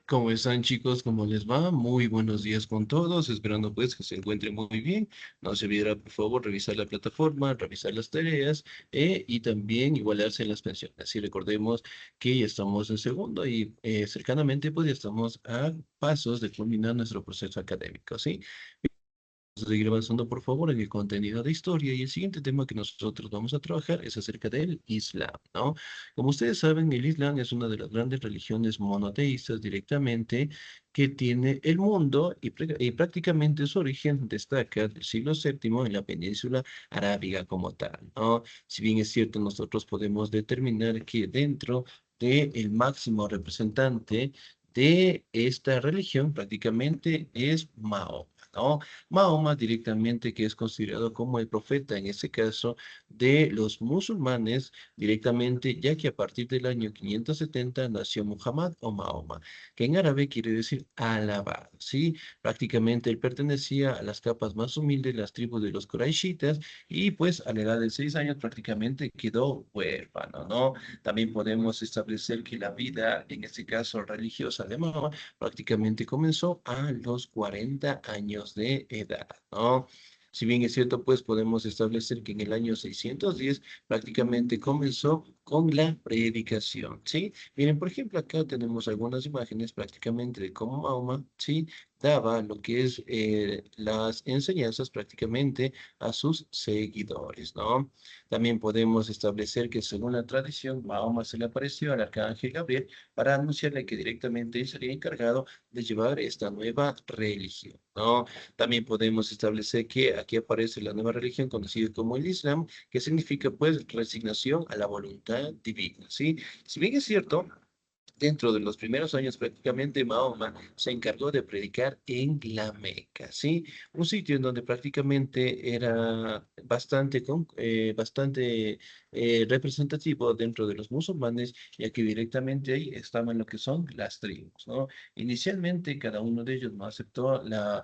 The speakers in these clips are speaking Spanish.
¿Cómo están chicos? ¿Cómo les va? Muy buenos días con todos, esperando pues que se encuentren muy bien. No se olvidará por favor revisar la plataforma, revisar las tareas y también igualarse en las pensiones. Y recordemos que ya estamos en segundo y cercanamente pues ya estamos a pasos de culminar nuestro proceso académico, ¿sí? Vamos a seguir avanzando, por favor, en el contenido de historia y el siguiente tema que nosotros vamos a trabajar es acerca del Islam, ¿no? Como ustedes saben, el Islam es una de las grandes religiones monoteístas directamente que tiene el mundo y prácticamente su origen destaca del siglo VII en la península arábiga como tal, ¿no? Si bien es cierto, nosotros podemos determinar que dentro del máximo representante de esta religión prácticamente es Mahoma, ¿no? Mahoma directamente, que es considerado como el profeta en este caso de los musulmanes directamente, ya que a partir del año 570 nació Muhammad o Mahoma, que en árabe quiere decir alabado, ¿sí? Prácticamente él pertenecía a las capas más humildes de las tribus de los Quraishitas y pues a la edad de 6 años prácticamente quedó huérfano, ¿no? También podemos establecer que la vida, en este caso religiosa de Mahoma, prácticamente comenzó a los 40 años de edad, ¿no? Si bien es cierto, pues podemos establecer que en el año 610 prácticamente comenzó con la predicación, ¿sí? Miren, por ejemplo, acá tenemos algunas imágenes prácticamente de cómo Mahoma, ¿sí? Daba lo que es las enseñanzas prácticamente a sus seguidores, ¿no? También podemos establecer que según la tradición, Mahoma se le apareció al arcángel Gabriel para anunciarle que directamente él sería encargado de llevar esta nueva religión, ¿no? También podemos establecer que aquí aparece la nueva religión conocida como el Islam, que significa pues resignación a la voluntad divina, ¿sí? Si bien es cierto, dentro de los primeros años prácticamente Mahoma se encargó de predicar en la Meca, ¿sí? Un sitio en donde prácticamente era bastante representativo dentro de los musulmanes, ya que directamente ahí estaban lo que son las tribus, ¿no? Inicialmente cada uno de ellos no aceptó la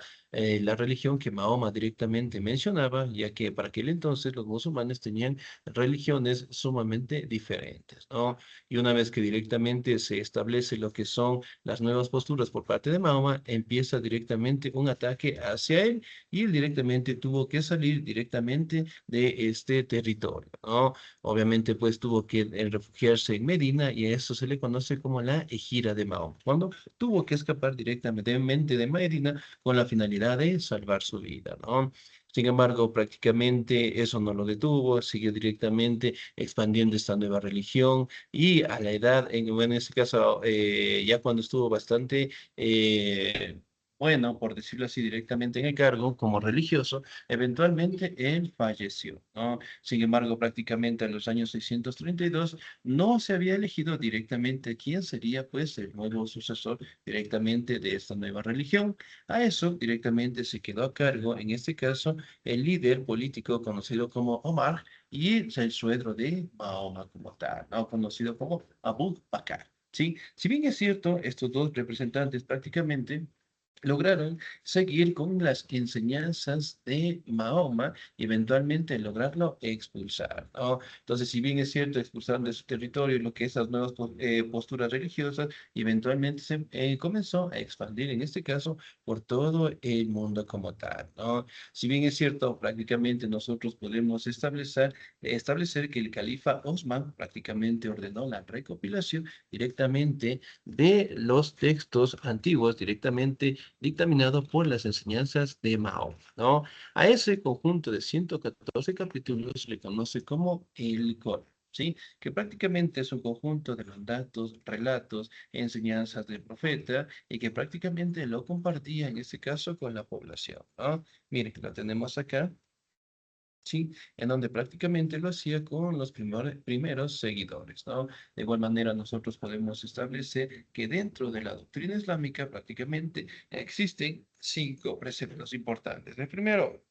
religión que Mahoma directamente mencionaba, ya que para aquel entonces los musulmanes tenían religiones sumamente diferentes, ¿no? Y una vez que directamente se establece lo que son las nuevas posturas por parte de Mahoma, empieza directamente un ataque hacia él y él directamente tuvo que salir directamente de este territorio, ¿no? Obviamente pues tuvo que refugiarse en Medina y a eso se le conoce como la Ejira de Mahoma, cuando tuvo que escapar directamente de Medina con la finalidad de salvar su vida, ¿no? Sin embargo, prácticamente eso no lo detuvo, siguió directamente expandiendo esta nueva religión y a la edad, bueno, en este caso, ya cuando estuvo bastante, bueno, por decirlo así, directamente en el cargo como religioso, eventualmente él falleció, ¿no? Sin embargo, prácticamente en los años 632 no se había elegido directamente quién sería, pues, el nuevo sucesor directamente de esta nueva religión. A eso directamente se quedó a cargo, en este caso, el líder político conocido como Omar, y es el suegro de Mahoma como tal, ¿no? Conocido como Abu Bakr, ¿sí? Si bien es cierto, estos dos representantes prácticamente lograron seguir con las enseñanzas de Mahoma y eventualmente lograrlo expulsar, ¿no? Entonces, si bien es cierto, expulsaron de su territorio lo que esas nuevas posturas religiosas, eventualmente se comenzó a expandir, en este caso, por todo el mundo como tal, ¿no? Si bien es cierto, prácticamente nosotros podemos establecer que el califa Osman prácticamente ordenó la recopilación directamente de los textos antiguos, directamente dictaminado por las enseñanzas de Mahoma, ¿no? A ese conjunto de 114 capítulos se le conoce como el Corán. ¿sí? Que prácticamente es un conjunto de mandatos, relatos, enseñanzas del profeta y que prácticamente lo compartía en este caso con la población, ¿no? Miren, lo tenemos acá. Sí, en donde prácticamente lo hacía con los primeros seguidores, ¿no? De igual manera, nosotros podemos establecer que dentro de la doctrina islámica prácticamente existen cinco preceptos importantes. El primero,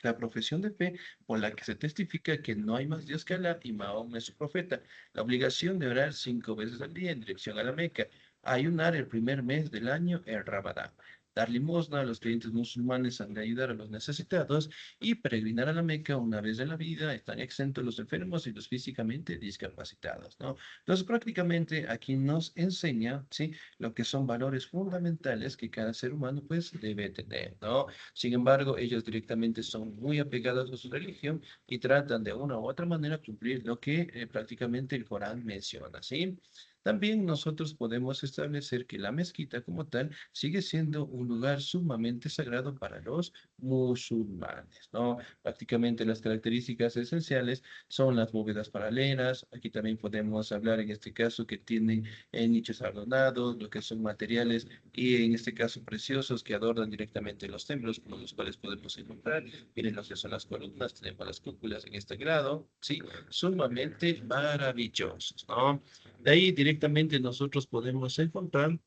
la profesión de fe por la que se testifica que no hay más Dios que Alá y Mahoma es su profeta. La obligación de orar 5 veces al día en dirección a la Meca. Ayunar el primer mes del año, el Ramadán. Dar limosna a los creyentes musulmanes al ayudar a los necesitados y peregrinar a la Meca una vez en la vida. Están exentos los enfermos y los físicamente discapacitados, ¿no? Entonces, prácticamente aquí nos enseña, ¿sí? Lo que son valores fundamentales que cada ser humano pues debe tener, ¿no? Sin embargo, ellos directamente son muy apegados a su religión y tratan de una u otra manera cumplir lo que prácticamente el Corán menciona, ¿sí? También nosotros podemos establecer que la mezquita como tal sigue siendo un lugar sumamente sagrado para los musulmanes, ¿no? Prácticamente las características esenciales son las bóvedas paralelas. Aquí también podemos hablar en este caso que tienen nichos adornados, lo que son materiales y en este caso preciosos que adornan directamente los templos, como los cuales podemos encontrar. Miren lo que son las columnas, tenemos las cúpulas en este grado, sí, sumamente maravillosos, ¿no? De ahí directamente nosotros podemos encontrar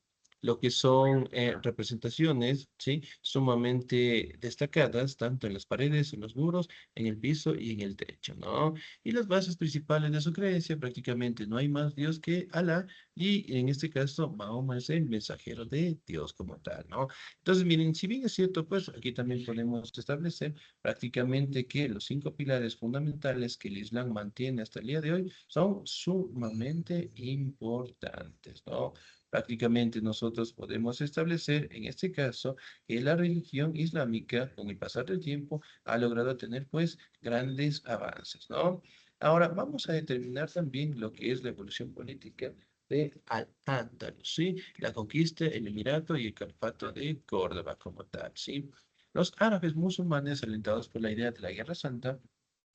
lo que son representaciones, ¿sí? Sumamente destacadas, tanto en las paredes, en los muros, en el piso y en el techo, ¿no? Y las bases principales de su creencia, prácticamente no hay más Dios que Alá, y en este caso, Mahoma es el mensajero de Dios como tal, ¿no? Entonces, miren, si bien es cierto, pues aquí también podemos establecer prácticamente que los cinco pilares fundamentales que el Islam mantiene hasta el día de hoy son sumamente importantes, ¿no? Prácticamente nosotros podemos establecer en este caso que la religión islámica, con el pasar del tiempo, ha logrado tener pues grandes avances, ¿no? Ahora vamos a determinar también lo que es la evolución política de Al-Ándalus, ¿sí? La conquista, el Emirato y el Califato de Córdoba como tal, ¿sí? Los árabes musulmanes, alentados por la idea de la Guerra Santa,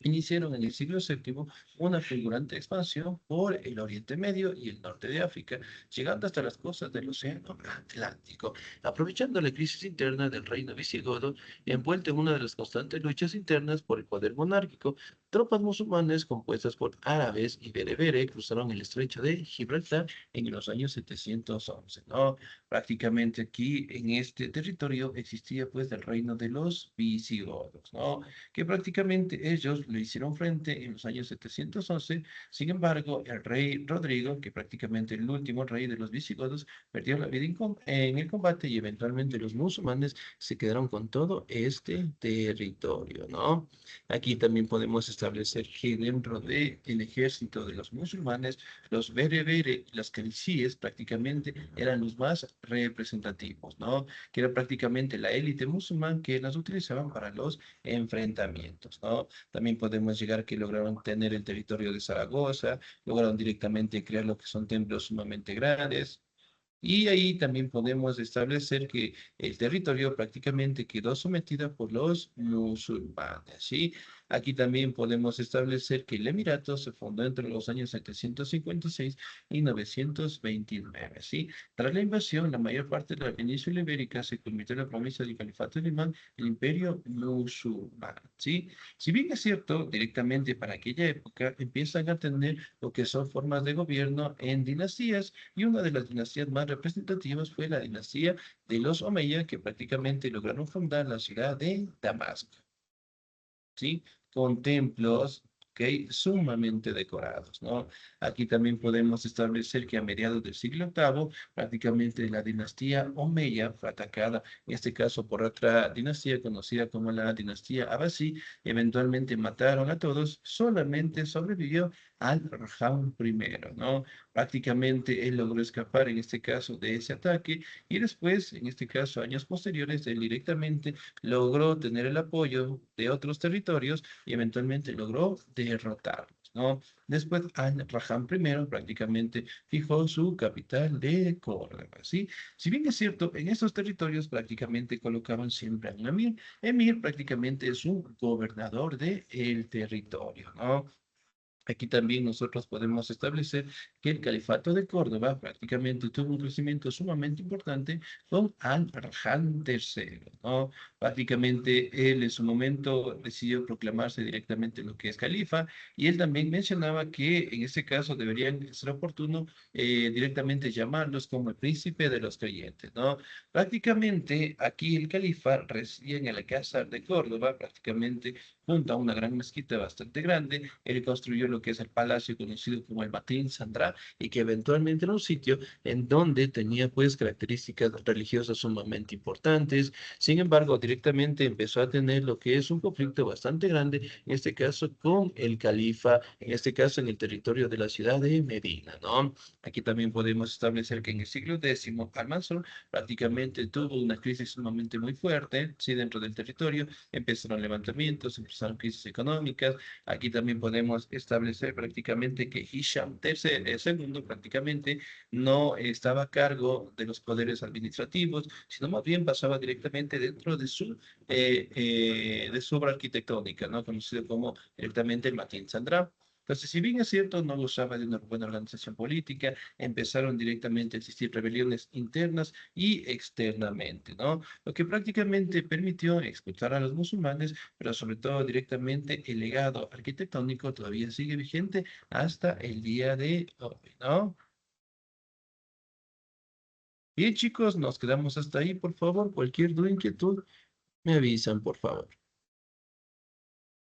iniciaron en el siglo VII una fulgurante expansión por el Oriente Medio y el norte de África, llegando hasta las costas del Océano Atlántico. Aprovechando la crisis interna del reino visigodo, envuelto en una de las constantes luchas internas por el poder monárquico, tropas musulmanes compuestas por árabes y bereberes cruzaron el estrecho de Gibraltar en los años 711, ¿no? Prácticamente aquí en este territorio existía pues el reino de los visigodos, ¿no? Que prácticamente ellos le hicieron frente en los años 711. Sin embargo, el rey Rodrigo, que prácticamente el último rey de los visigodos, perdió la vida en el combate y eventualmente los musulmanes se quedaron con todo este territorio, ¿no? Aquí también podemos establecer que dentro del ejército de los musulmanes, los bereberes y los canicíes prácticamente eran los más representativos, ¿no? Que era prácticamente la élite musulmán que las utilizaban para los enfrentamientos, ¿no? También podemos llegar que lograron tener el territorio de Zaragoza, lograron directamente crear lo que son templos sumamente grandes, y ahí también podemos establecer que el territorio prácticamente quedó sometido por los musulmanes, ¿sí? Aquí también podemos establecer que el Emirato se fundó entre los años 756 y 929, ¿sí? Tras la invasión, la mayor parte de la península ibérica se convirtió en la provincia del Califato Alemán, el Imperio Musulmán, ¿sí? Si bien es cierto, directamente para aquella época empiezan a tener lo que son formas de gobierno en dinastías, y una de las dinastías más representativas fue la dinastía de los Omeya, que prácticamente lograron fundar la ciudad de Damasco, ¿sí? Con templos, ¿ok? Sumamente decorados, ¿no? Aquí también podemos establecer que a mediados del siglo octavo, prácticamente la dinastía Omeya fue atacada, en este caso por otra dinastía conocida como la dinastía Abbasí, eventualmente mataron a todos, solamente sobrevivió Al-Rahman I, ¿no? Prácticamente él logró escapar en este caso de ese ataque y después, en este caso, años posteriores, él directamente logró tener el apoyo de otros territorios y eventualmente logró derrotarlos, ¿no? Después, Al-Rahman I prácticamente fijó su capital de Córdoba, ¿sí? Si bien es cierto, en estos territorios prácticamente colocaban siempre a un emir. Emir prácticamente es un gobernador del territorio, ¿no? Aquí también nosotros podemos establecer que el califato de Córdoba prácticamente tuvo un crecimiento sumamente importante con Al-Farhan III, ¿no? Prácticamente él en su momento decidió proclamarse directamente lo que es califa y él también mencionaba que en este caso deberían ser oportuno directamente llamarlos como el príncipe de los creyentes, ¿no? Prácticamente aquí el califa residía en el Alcázar de Córdoba, prácticamente junto a una gran mezquita bastante grande. Él construyó lo que es el palacio conocido como el Matin Sandra y que eventualmente era un sitio en donde tenía pues características religiosas sumamente importantes. Sin embargo, directamente empezó a tener lo que es un conflicto bastante grande, en este caso con el califa, en este caso en el territorio de la ciudad de Medina, ¿no? Aquí también podemos establecer que en el siglo X, Al-Mansur prácticamente tuvo una crisis sumamente muy fuerte, sí, dentro del territorio, empezaron levantamientos, empezaron crisis económicas. Aquí también podemos establecer prácticamente que Hisham II prácticamente no estaba a cargo de los poderes administrativos, sino más bien pasaba directamente dentro de su obra arquitectónica, ¿no? Conocido como directamente el Matin Sandra. Entonces, si bien es cierto, no gozaba de una buena organización política, empezaron directamente a existir rebeliones internas y externamente, ¿no? Lo que prácticamente permitió expulsar a los musulmanes, pero sobre todo directamente el legado arquitectónico todavía sigue vigente hasta el día de hoy, ¿no? Bien, chicos, nos quedamos hasta ahí, por favor. Cualquier duda, inquietud, me avisan, por favor.